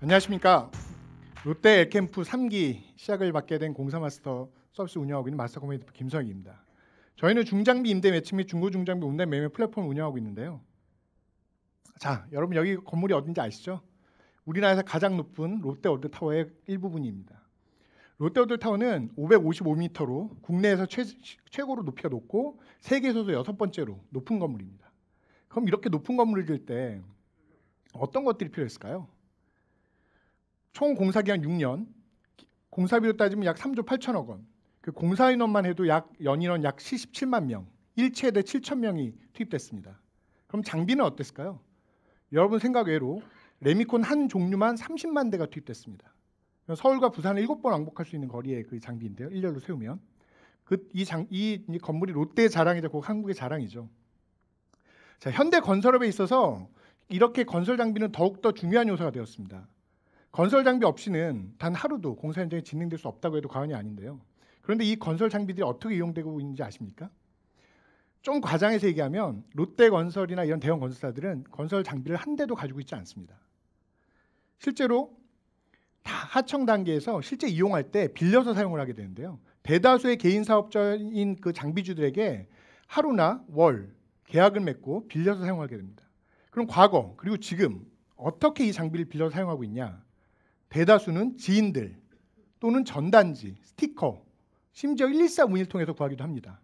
안녕하십니까. 롯데 엘캠프 3기 시작을 받게 된 공사마스터 서비스 운영하고 있는 마스터 커뮤니티 김성익입니다. 저희는 중장비 임대 매칭 및 중고 중장비 온라인 매매 플랫폼을 운영하고 있는데요. 자, 여러분 여기 건물이 어딘지 아시죠? 우리나라에서 가장 높은 롯데월드타워의 일부분입니다. 롯데월드타워는 555m로 국내에서 최고로 높이가 높고 세계에서도 6번째로 높은 건물입니다. 그럼 이렇게 높은 건물을 지을 때 어떤 것들이 필요했을까요? 총 공사기간 6년, 공사비로 따지면 약 3조 8천억 원, 그 공사 인원만 해도 연인원 약 77만 명, 일체대 7천 명이 투입됐습니다. 그럼 장비는 어땠을까요? 여러분 생각 외로 레미콘 한 종류만 30만 대가 투입됐습니다. 서울과 부산을 7번 왕복할 수 있는 거리의 그 장비인데요. 일렬로 세우면 이 건물이 롯데의 자랑이자 곧 한국의 자랑이죠. 자, 현대 건설업에 있어서 이렇게 건설 장비는 더욱더 중요한 요소가 되었습니다. 건설 장비 없이는 단 하루도 공사 현장이 진행될 수 없다고 해도 과언이 아닌데요. 그런데 이 건설 장비들이 어떻게 이용되고 있는지 아십니까? 좀 과장해서 얘기하면 롯데건설이나 이런 대형 건설사들은 건설 장비를 한 대도 가지고 있지 않습니다. 실제로 다 하청 단계에서 실제 이용할 때 빌려서 사용을 하게 되는데요. 대다수의 개인 사업자인 그 장비주들에게 하루나 월 계약을 맺고 빌려서 사용하게 됩니다. 그럼 과거 그리고 지금 어떻게 이 장비를 빌려서 사용하고 있냐? 대다수는 지인들 또는 전단지, 스티커, 심지어 114 문의를 통해서 구하기도 합니다.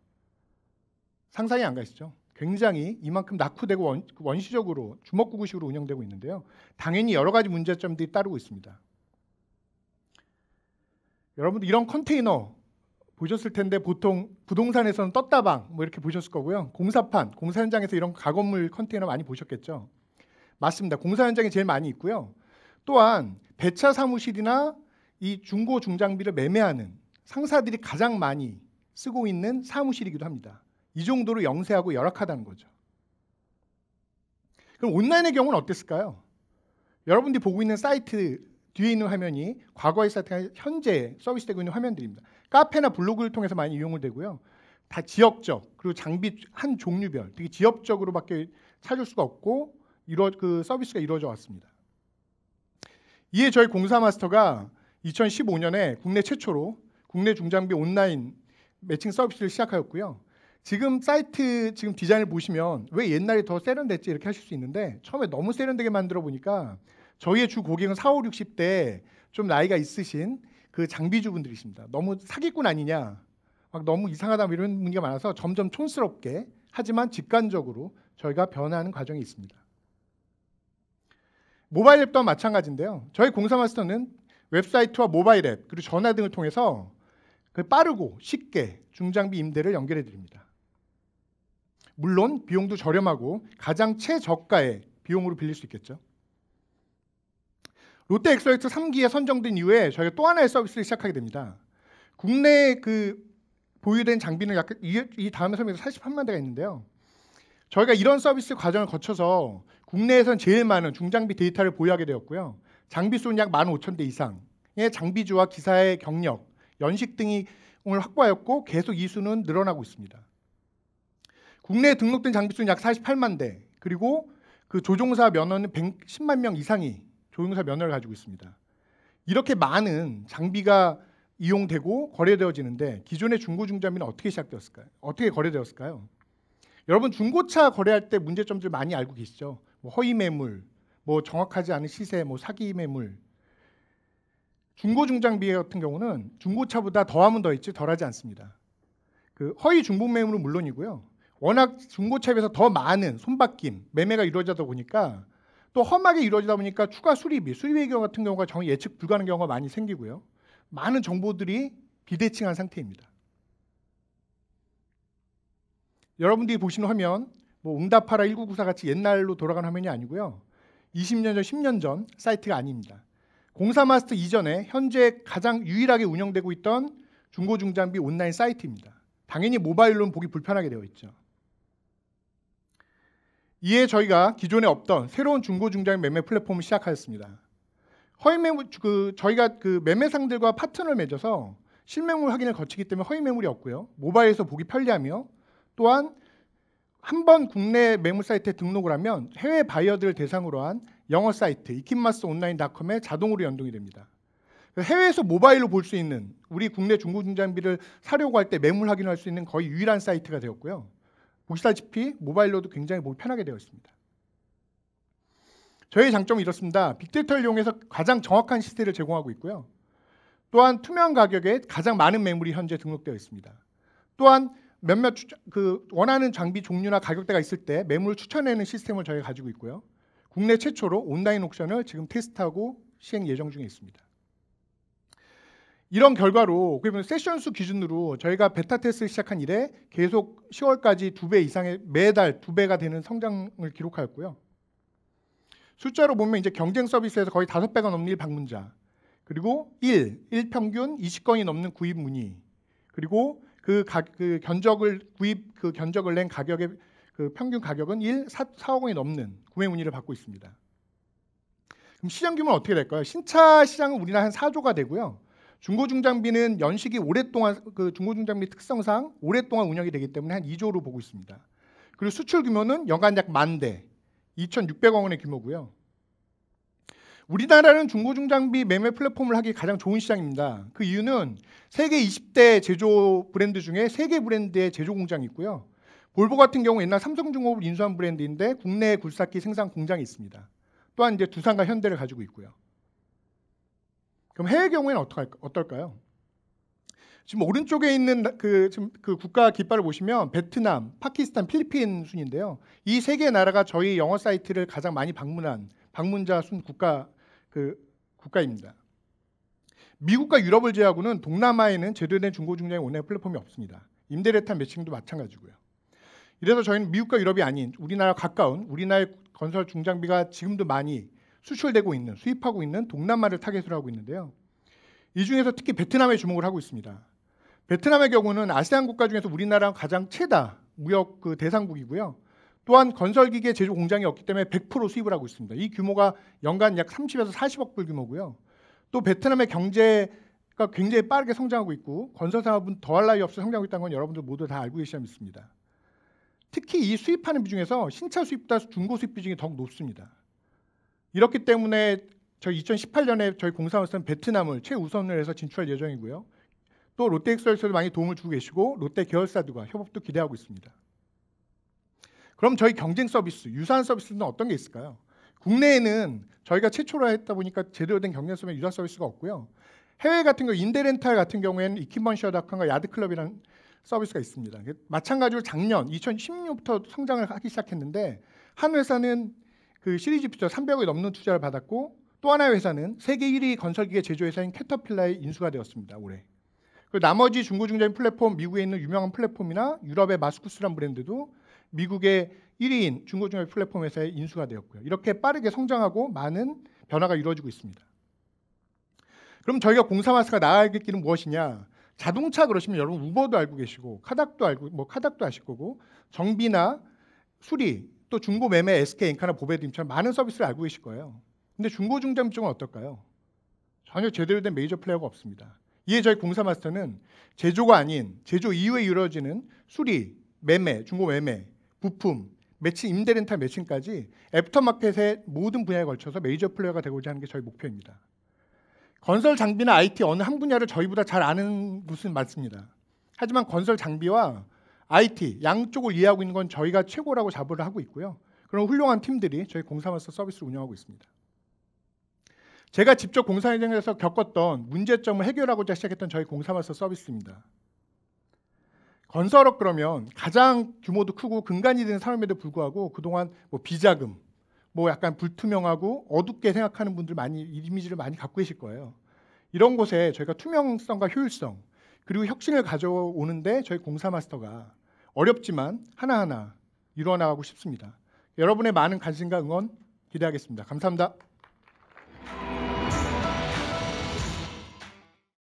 상상이 안 가시죠? 굉장히 이만큼 낙후되고 원시적으로 주먹구구식으로 운영되고 있는데요. 당연히 여러 가지 문제점들이 따르고 있습니다. 여러분들 이런 컨테이너 보셨을 텐데 보통 부동산에서는 떴다방 뭐 이렇게 보셨을 거고요. 공사판, 공사 현장에서 이런 가건물 컨테이너 많이 보셨겠죠? 맞습니다. 공사 현장에 제일 많이 있고요. 또한 배차 사무실이나 이 중고 중장비를 매매하는 상사들이 가장 많이 쓰고 있는 사무실이기도 합니다. 이 정도로 영세하고 열악하다는 거죠. 그럼 온라인의 경우는 어땠을까요? 여러분들이 보고 있는 사이트 뒤에 있는 화면이 과거의 사이트가 현재 서비스되고 있는 화면들입니다. 카페나 블로그를 통해서 많이 이용을 되고요. 다 지역적 그리고 장비 한 종류별 되게 지역적으로밖에 찾을 수가 없고 그 서비스가 이루어져 왔습니다. 이에 저희 공사마스터가 2015년에 국내 최초로 국내 중장비 온라인 매칭 서비스를 시작하였고요. 지금 사이트 디자인을 보시면 왜 옛날에 더 세련됐지 이렇게 하실 수 있는데 처음에 너무 세련되게 만들어 보니까 저희의 주 고객은 40, 60대 좀 나이가 있으신 그 장비주분들이십니다. 너무 사기꾼 아니냐, 막 너무 이상하다 이런 문의가 많아서 점점 촌스럽게 하지만 직관적으로 저희가 변화하는 과정이 있습니다. 모바일 앱 또한 마찬가지인데요. 저희 공사마스터는 웹사이트와 모바일 앱 그리고 전화 등을 통해서 빠르고 쉽게 중장비 임대를 연결해 드립니다. 물론 비용도 저렴하고 가장 최저가의 비용으로 빌릴 수 있겠죠. 롯데 엑소엑스 3기에 선정된 이후에 저희가 또 하나의 서비스를 시작하게 됩니다. 국내에 보유된 장비는 약간 이 다음에 설명해서 41만 대가 있는데요. 저희가 이런 서비스 과정을 거쳐서 국내에선 제일 많은 중장비 데이터를 보유하게 되었고요. 장비 수는 약 15,000대 이상의 장비주와 기사의 경력, 연식 등을 확보하였고 계속 이 수는 늘어나고 있습니다. 국내에 등록된 장비 수는 약 48만 대, 그리고 그 조종사 면허는 110만 명 이상이 조종사 면허를 가지고 있습니다. 이렇게 많은 장비가 이용되고 거래되어지는데 기존의 중고 중장비는 어떻게 시작되었을까요? 어떻게 거래되었을까요? 여러분 중고차 거래할 때 문제점들 많이 알고 계시죠? 뭐 허위 매물, 뭐 정확하지 않은 시세, 뭐 사기 매물. 중고 중장비 같은 경우는 중고차보다 더하면 더했지 덜하지 않습니다. 그 허위 중복 매물은 물론이고요. 워낙 중고차에 비해서 더 많은 손바뀜, 매매가 이루어지다 보니까 또 험하게 이루어지다 보니까 추가 수리비 경우 같은 경우가 정말 예측 불가능한 경우가 많이 생기고요. 많은 정보들이 비대칭한 상태입니다. 여러분들이 보시는 화면, 뭐 응답하라 1994 같이 옛날로 돌아간 화면이 아니고요. 20년 전, 10년 전 사이트가 아닙니다. 공사마스터 이전에 현재 가장 유일하게 운영되고 있던 중고 중장비 온라인 사이트입니다. 당연히 모바일로는 보기 불편하게 되어 있죠. 이에 저희가 기존에 없던 새로운 중고 중장비 매매 플랫폼을 시작하였습니다. 허위 매물 저희가 그 매매상들과 파트너를 맺어서 실매물 확인을 거치기 때문에 허위 매물이 없고요. 모바일에서 보기 편리하며 또한 한 번 국내 매물 사이트에 등록을 하면 해외 바이어들을 대상으로 한 영어 사이트 이킨마스온라인.com에 자동으로 연동이 됩니다. 해외에서 모바일로 볼 수 있는 우리 국내 중고중장비를 사려고 할 때 매물 확인할 수 있는 거의 유일한 사이트가 되었고요. 보시다시피 모바일로도 굉장히 보기 편하게 되어 있습니다. 저희 장점은 이렇습니다. 빅데이터를 이용해서 가장 정확한 시세를 제공하고 있고요. 또한 투명한 가격에 가장 많은 매물이 현재 등록되어 있습니다. 또한 몇몇 원하는 장비 종류나 가격대가 있을 때 매물을 추천하는 시스템을 저희가 가지고 있고요. 국내 최초로 온라인 옥션을 지금 테스트하고 시행 예정 중에 있습니다. 이런 결과로 그러면 세션 수 기준으로 저희가 베타 테스트를 시작한 이래 계속 10월까지 2배 이상의 매달 2배가 되는 성장을 기록하였고요. 숫자로 보면 이제 경쟁 서비스에서 거의 5배가 넘는 방문자, 그리고 1 평균 20건이 넘는 구입 문의, 그리고 견적을 낸 가격의 평균 가격은 4억 원이 넘는 구매 문의를 받고 있습니다. 그럼 시장 규모는 어떻게 될까요? 신차 시장은 우리나라 한 4조가 되고요. 중고중장비는 연식이 오랫동안 중고중장비 특성상 오랫동안 운영이 되기 때문에 한 2조로 보고 있습니다. 그리고 수출 규모는 연간 약 10,000대, 2,600억 원의 규모고요. 우리나라는 중고중장비 매매 플랫폼을 하기 가장 좋은 시장입니다. 그 이유는 세계 20대 제조 브랜드 중에 3개 브랜드의 제조 공장이 있고요. 볼보 같은 경우 옛날 삼성중공업을 인수한 브랜드인데 국내에 굴삭기 생산 공장이 있습니다. 또한 이제 두산과 현대를 가지고 있고요. 그럼 해외 경우에는 어떨까요? 지금 오른쪽에 있는 그 국가 깃발을 보시면 베트남, 파키스탄, 필리핀 순인데요. 이 3개의 나라가 저희 영어 사이트를 가장 많이 방문한 방문자 순 국가입니다. 미국과 유럽을 제외하고는 동남아에는 제대로 된 중고중장비 온라인 플랫폼이 없습니다. 임대레탈 매칭도 마찬가지고요. 이래서 저희는 미국과 유럽이 아닌 우리나라 가까운 우리나라의 건설 중장비가 지금도 많이 수출되고 있는, 수입하고 있는 동남아를 타겟으로 하고 있는데요. 이 중에서 특히 베트남에 주목을 하고 있습니다. 베트남의 경우는 아세안 국가 중에서 우리나라랑 가장 최다 무역 대상국이고요. 또한 건설기계 제조 공장이 없기 때문에 100% 수입을 하고 있습니다. 이 규모가 연간 약 30에서 40억 불 규모고요. 또 베트남의 경제가 굉장히 빠르게 성장하고 있고 건설 산업은 더할 나위 없이 성장하고 있다는 건 여러분들 모두 다 알고 계시지 믿습니다. 특히 이 수입하는 비중에서 신차 수입보다 중고 수입 비중이 더욱 높습니다. 이렇기 때문에 저희 2018년에 저희 공사원에서는 베트남을 최우선을 해서 진출할 예정이고요. 또 롯데엑스에서도 많이 도움을 주고 계시고 롯데 계열사들과 협업도 기대하고 있습니다. 그럼 저희 경쟁 서비스, 유사한 서비스는 어떤 게 있을까요? 국내에는 저희가 최초로 했다 보니까 제대로 된 경쟁 서비스, 유사 서비스가 없고요. 해외 같은 경우 인데렌탈 같은 경우에는 이키먼시어닷컴과 야드클럽이라는 서비스가 있습니다. 마찬가지로 작년 2016년부터 성장을 하기 시작했는데 한 회사는 시리즈 피처 300억이 넘는 투자를 받았고 또 하나의 회사는 세계 1위 건설기계 제조회사인 캐터필러에 인수가 되었습니다. 올해. 그리고 나머지 중고중장비 플랫폼, 미국에 있는 유명한 플랫폼이나 유럽의 마스쿠스라는 브랜드도 미국의 1위인 중고중장비 플랫폼 회사에 인수가 되었고요. 이렇게 빠르게 성장하고 많은 변화가 이루어지고 있습니다. 그럼 저희가 공사마스가 나아갈 길은 무엇이냐? 자동차 그러시면 여러분 우버도 알고 계시고 카닥도 아실 거고 정비나 수리 또 중고 매매 SK 엔카나 보베드림처럼 많은 서비스를 알고 계실 거예요. 근데 중고중장비 쪽은 어떨까요? 전혀 제대로 된 메이저 플레이어가 없습니다. 이에 저희 공사마스터는 제조가 아닌 제조 이후에 이루어지는 수리, 매매, 중고 매매, 부품, 매칭, 임대렌탈 매칭까지 애프터마켓의 모든 분야에 걸쳐서 메이저 플레이어가 되고자 하는 게 저희 목표입니다. 건설 장비나 IT 어느 한 분야를 저희보다 잘 아는 곳은 많습니다. 하지만 건설 장비와 IT 양쪽을 이해하고 있는 건 저희가 최고라고 자부를 하고 있고요. 그런 훌륭한 팀들이 저희 공사마스터 서비스를 운영하고 있습니다. 제가 직접 공사 현장에서 겪었던 문제점을 해결하고자 시작했던 저희 공사마스터 서비스입니다. 건설업 그러면 가장 규모도 크고 근간이 되는 산업에도 불구하고 그동안 비자금, 약간 불투명하고 어둡게 생각하는 분들 이미지를 많이 갖고 계실 거예요. 이런 곳에 저희가 투명성과 효율성 그리고 혁신을 가져오는데 저희 공사마스터가 어렵지만 하나하나 이루어나가고 싶습니다. 여러분의 많은 관심과 응원 기대하겠습니다. 감사합니다.